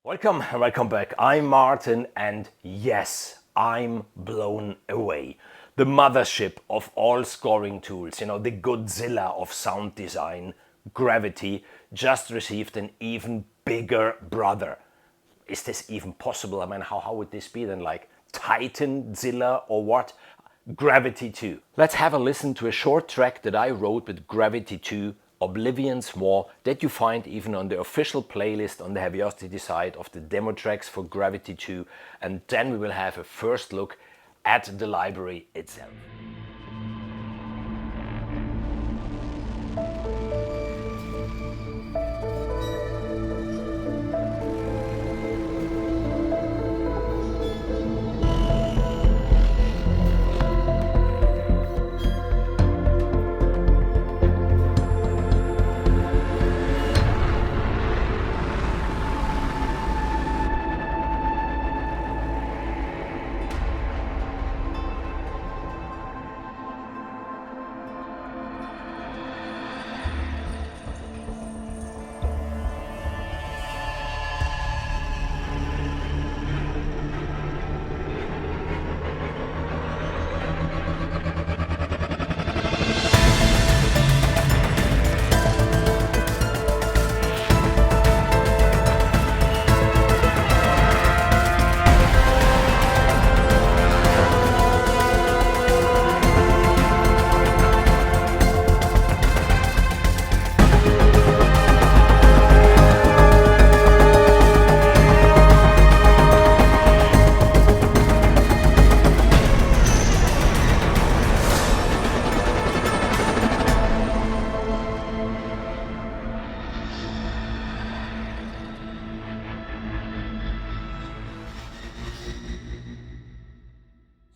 Welcome back. I'm Martin, and yes, I'm blown away. The mothership of all scoring tools, the Godzilla of sound design, Gravity, just received an even bigger brother. Is this even possible? I mean, how would this be then? Like Titanzilla or what? Gravity 2. Let's have a listen to a short track that I wrote with Gravity 2, Oblivion's More, that you find even on the official playlist on the Heavyocity side of the demo tracks for Gravity 2, and then we will have a first look at the library itself.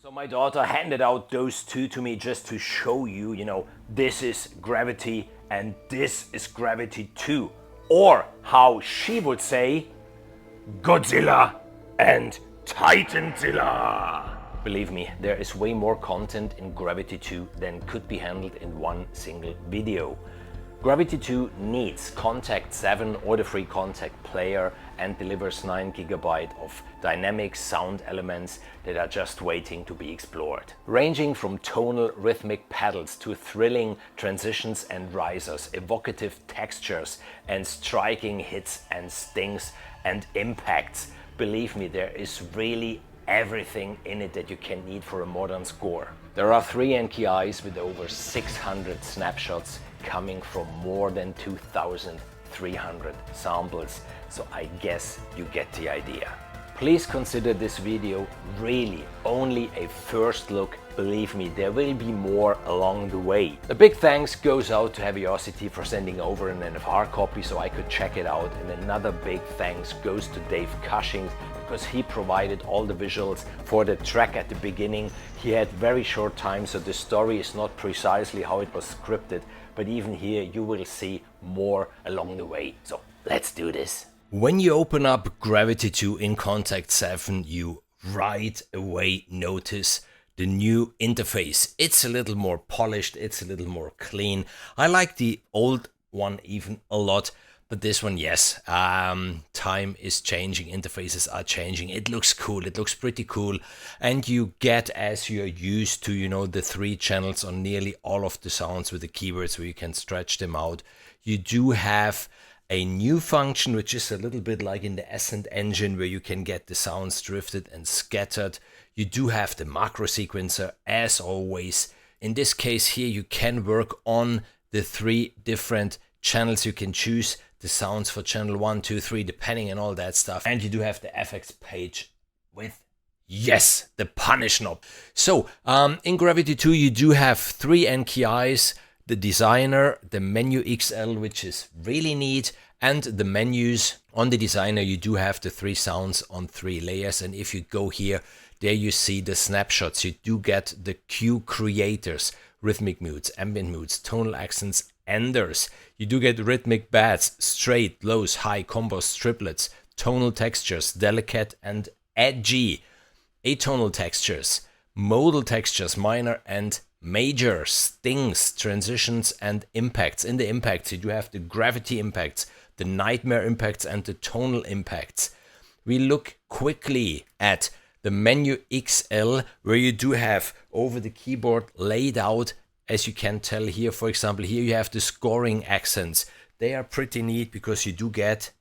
So my daughter handed out those two to me just to show you, this is Gravity and this is Gravity 2. Or how she would say, Godzilla and Titanzilla. Believe me, there is way more content in Gravity 2 than could be handled in one single video. Gravity 2 needs Contact 7 or the free Contact player and delivers 9 GB of dynamic sound elements that are just waiting to be explored. Ranging from tonal rhythmic pedals to thrilling transitions and risers, evocative textures and striking hits and stings and impacts. Believe me, there is really everything in it that you can need for a modern score. There are 3 NKIs with over 600 snapshots coming from more than 2,300 samples, so I guess you get the idea. Please consider this video really only a first look. Believe me, there will be more along the way. A big thanks goes out to Heavyocity for sending over an NFR copy so I could check it out, and another big thanks goes to Dave Cushing because he provided all the visuals for the track at the beginning. He had very short time, so the story is not precisely how it was scripted, but even here you will see more along the way. So let's do this. When you open up Gravity 2 in Contact 7, you right away notice the new interface. It's a little more polished, it's a little more clean. I like the old one even a lot, but this one, yes, time is changing, interfaces are changing. It looks cool, it looks pretty cool, and you get, as you're used to, the 3 channels on nearly all of the sounds with the keywords where you can stretch them out. You do have a new function, which is a little bit like in the Ascent engine, where you can get the sounds drifted and scattered. You do have the macro sequencer, as always. In this case here, you can work on the 3 different channels. You can choose the sounds for channel 1, 2, 3, depending on all that stuff. And you do have the FX page with, yes, the punish knob. So in Gravity 2, you do have 3 NKIs. The designer, the menu XL, which is really neat, and the menus. On the designer, you do have the 3 sounds on 3 layers, and if you go here, there you see the snapshots. You do get the cue creators, rhythmic moods, ambient moods, tonal accents, enders. You do get rhythmic bats, straight, lows, high, combos, triplets, tonal textures, delicate and edgy, atonal textures, modal textures, minor and major, stings, transitions and impacts. In the impacts, you do have the gravity impacts, the nightmare impacts and the tonal impacts. we look quickly at the menu XL, where you do have over the keyboard laid out, as you can tell here, for example, here you have the scoring accents. They are pretty neat because you do get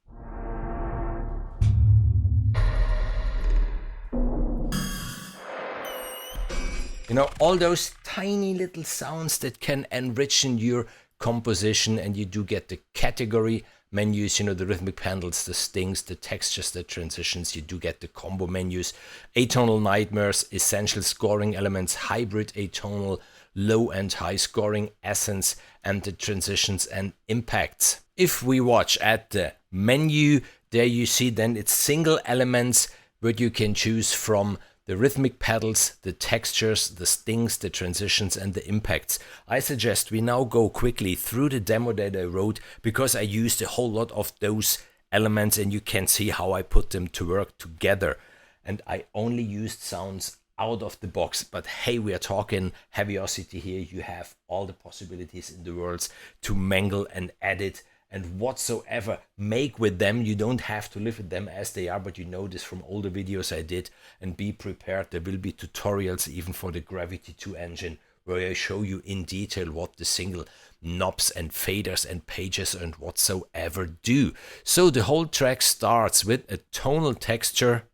all those tiny little sounds that can enrich your composition, and you do get the category menus, the rhythmic pedals, the stings, the textures, the transitions. You do get the combo menus, atonal nightmares, essential scoring elements, hybrid atonal, low and high scoring, essence, and the transitions and impacts. If we watch at the menu, there you see then it's single elements where you can choose from the rhythmic pedals, the textures, the stings, the transitions, and the impacts. I suggest we now go quickly through the demo that I wrote, because I used a whole lot of those elements and you can see how I put them to work together. And I only used sounds out of the box, but hey, we are talking Heavyocity here. You have all the possibilities in the world to mangle and edit and whatsoever make with them. You don't have to live with them as they are, but you know this from all the videos I did. And be prepared, there will be tutorials even for the Gravity 2 engine, where I show you in detail what the single knobs and faders and pages and whatsoever do. So the whole track starts with a tonal texture.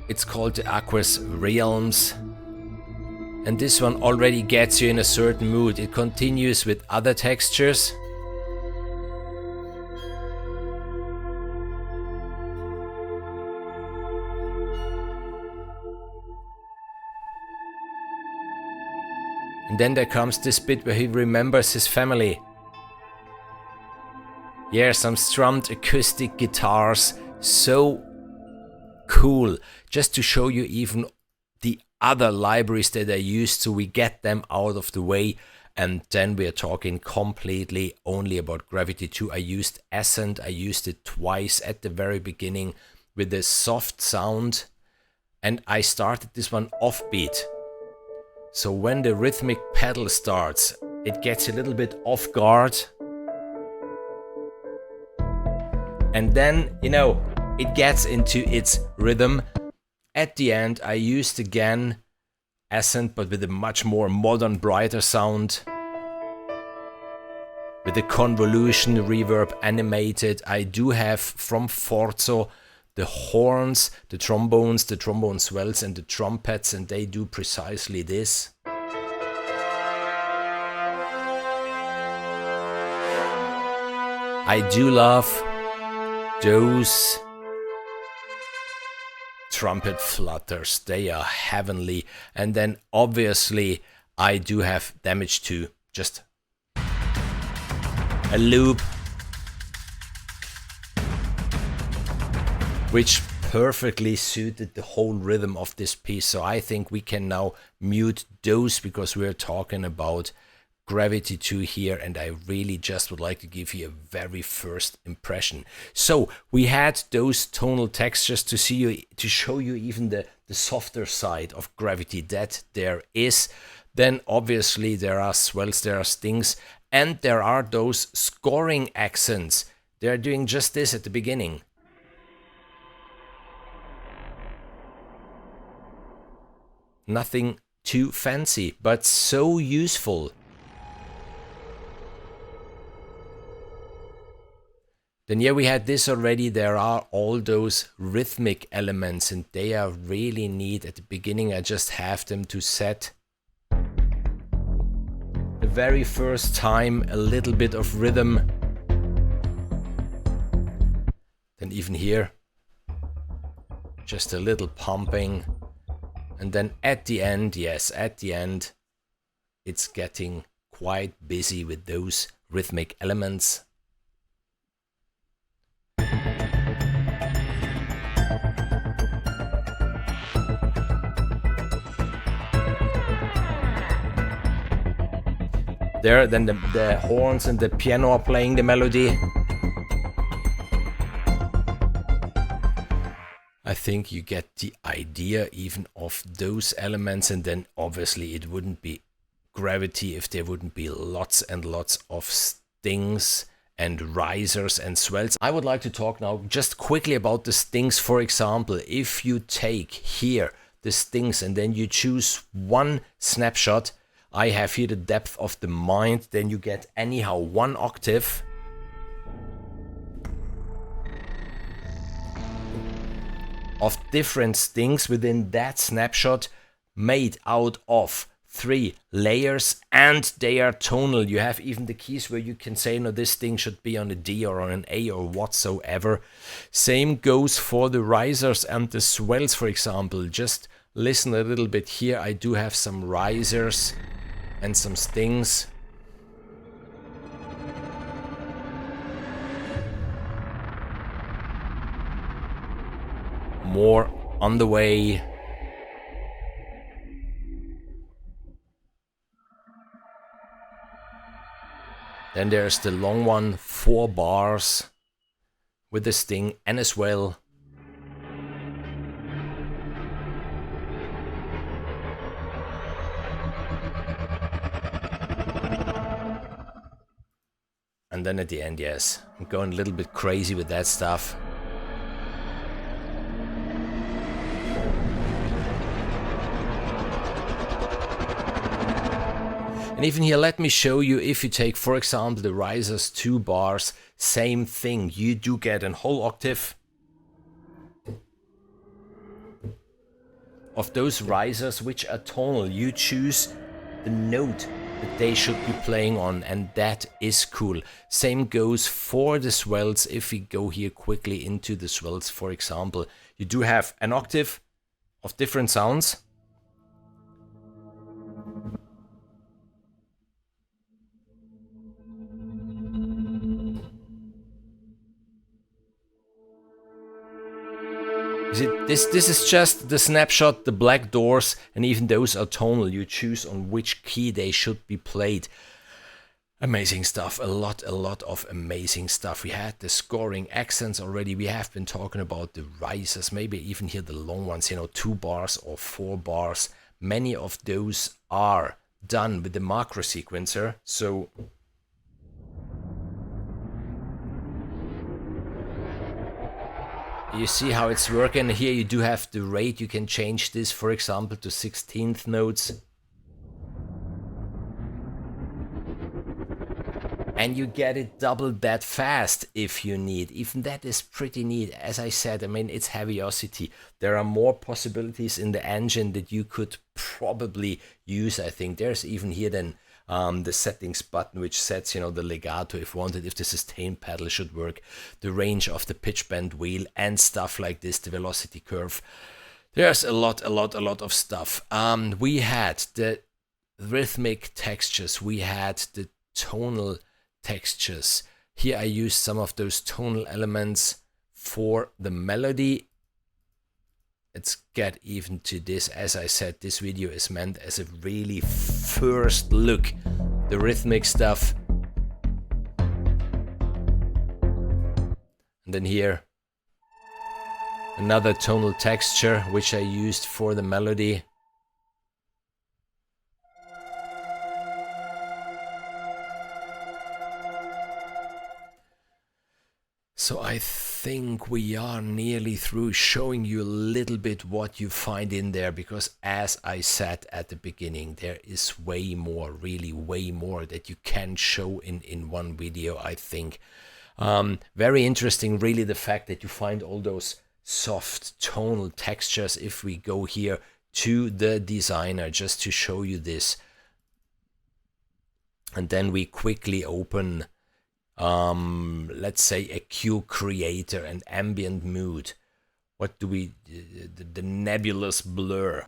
It's called the Aqueous Realms. And this one already gets you in a certain mood. It continues with other textures. And then there comes this bit where he remembers his family. Yeah, some strummed acoustic guitars. So cool. Just to show you even the other libraries that I used, so we get them out of the way. And then we are talking completely only about Gravity 2. I used Ascent. I used it twice at the very beginning with a soft sound. And I started this one offbeat. So when the rhythmic pedal starts, it gets a little bit off guard. And then, it gets into its rhythm. At the end, I used again Ascent, but with a much more modern, brighter sound. With the convolution, reverb, animated. I do have from Forzo the horns, the trombone swells, and the trumpets, and they do precisely this. I do love those trumpet flutters. They are heavenly. And then obviously I do have Damage 2, just a loop, which perfectly suited the whole rhythm of this piece. So I think we can now mute those, because we're talking about Gravity 2 here, and I really just would like to give you a very first impression. So we had those tonal textures to show you even the softer side of Gravity that there is. Then obviously there are swells, there are stings, and there are those scoring accents. They're doing just this at the beginning. Nothing too fancy, but so useful. Then yeah, we had this already. There are all those rhythmic elements, and they are really neat. At the beginning, I just have them to set the very first time a little bit of rhythm. Then even here, just a little pumping. And then at the end, yes, at the end, it's getting quite busy with those rhythmic elements. There, then the horns and the piano are playing the melody. I think you get the idea even of those elements, and then obviously it wouldn't be gravity if there wouldn't be lots and lots of stings and risers and swells. I would like to talk now just quickly about the stings. For example, if you take here the stings and then you choose one snapshot, I have here the depth of the mind, then you get anyhow 1 octave. Of different stings within that snapshot, made out of 3 layers, and they are tonal. You have even the keys where you can say, no, this sting should be on a D or on an A or whatsoever. Same goes for the risers and the swells, for example. Just listen a little bit here. I do have some risers and some stings. More on the way. Then there's the long one, 4 bars with the sting and a swell. And then at the end, yes, I'm going a little bit crazy with that stuff. And even here, let me show you, if you take, for example, the risers 2 bars, same thing. You do get a whole octave of those risers which are tonal. You choose the note that they should be playing on, and that is cool. Same goes for the swells. If we go here quickly into the swells, for example, you do have an octave of different sounds. This is just the snapshot, the black doors, and even those are tonal. You choose on which key they should be played. Amazing stuff, a lot of amazing stuff. We had the scoring accents already. We have been talking about the risers, maybe even here the long ones, 2 bars or 4 bars. Many of those are done with the macro sequencer. So you see how it's working. Here you do have the rate. You can change this, for example, to 16th notes. And you get it double that fast if you need. Even that is pretty neat. As I said, I mean, it's Heavyocity. There are more possibilities in the engine that you could probably use, I think. There's even here then the settings button, which sets, the legato if wanted, if the sustain pedal should work, the range of the pitch bend wheel and stuff like this, the velocity curve. There's a lot of stuff. We had the rhythmic textures, we had the tonal textures. Here I used some of those tonal elements for the melody. Let's get even to this. As I said, this video is meant as a really first look, the rhythmic stuff. And then here, another tonal texture, which I used for the melody. So I think we are nearly through showing you a little bit what you find in there, because as I said at the beginning, there is way more, really way more that you can show in one video, I think. Very interesting, really, the fact that you find all those soft tonal textures. If we go here to the designer, just to show you this, and then we quickly open let's say a cue creator and ambient mood. What do we, the nebulous blur.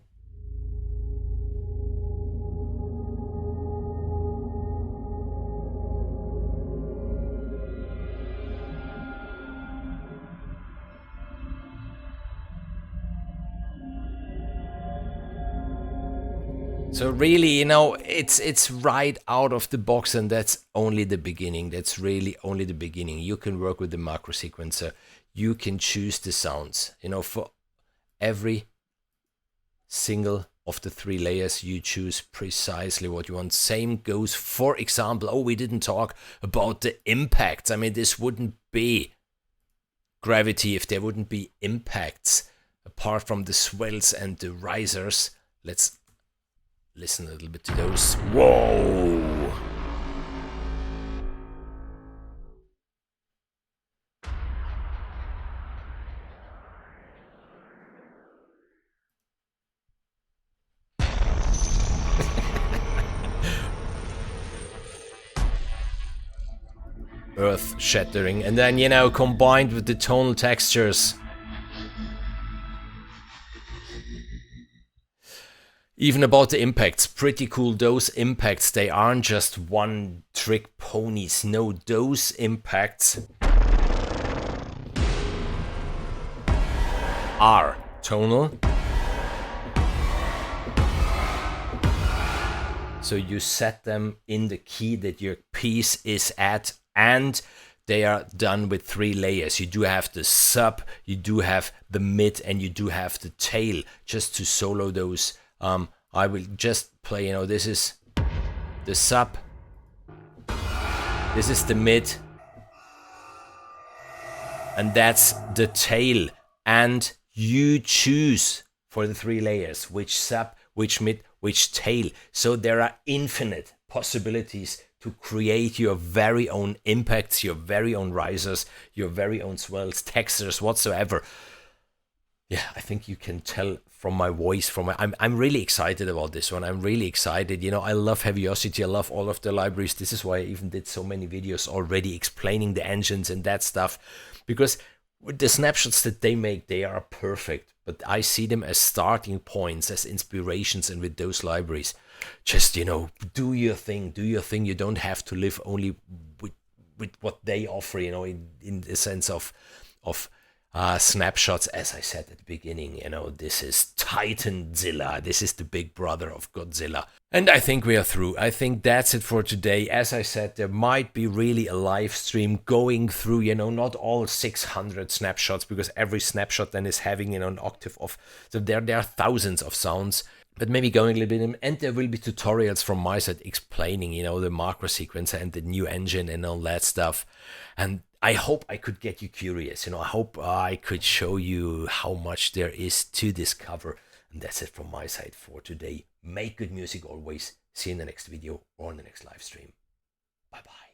So really, it's right out of the box, and that's only the beginning. That's really only the beginning. You can work with the macro sequencer. You can choose the sounds, for every single of the 3 layers, you choose precisely what you want. Same goes, for example, we didn't talk about the impacts. I mean, this wouldn't be gravity if there wouldn't be impacts apart from the swells and the risers. Let's listen a little bit to those. Whoa! Earth-shattering, and then, you know, combined with the tonal textures. Even about the impacts, pretty cool. Those impacts, they aren't just one-trick ponies. No, those impacts are tonal. So you set them in the key that your piece is at, and they are done with 3 layers. You do have the sub, you do have the mid, and you do have the tail. Just to solo those, I will just play, you know, this is the sub, this is the mid, and that's the tail. And you choose for the 3 layers which sub, which mid, which tail. So there are infinite possibilities to create your very own impacts, your very own risers, your very own swells, textures, whatsoever. Yeah, I think you can tell from my voice, I'm really excited about this one. I'm really excited. You know, I love Heavyocity. I love all of the libraries. This is why I even did so many videos already explaining the engines and that stuff, because with the snapshots that they make, they are perfect. But I see them as starting points, as inspirations, and with those libraries, just, you know, do your thing, do your thing. You don't have to live only with what they offer, you know, in the sense of snapshots. As I said at the beginning, you know, this is Titanzilla. This is the big brother of Godzilla. And I think we are through. I think that's it for today. As I said, there might be really a live stream going through, you know, not all 600 snapshots, because every snapshot then is having, you know, an octave of, so there are thousands of sounds, but maybe going a little bit in, and there will be tutorials from my side explaining, you know, the macro sequencer and the new engine and all that stuff. And I hope I could get you curious, you know, I hope I could show you how much there is to discover. And that's it from my side for today. Make good music always. See you in the next video or in the next live stream. Bye bye.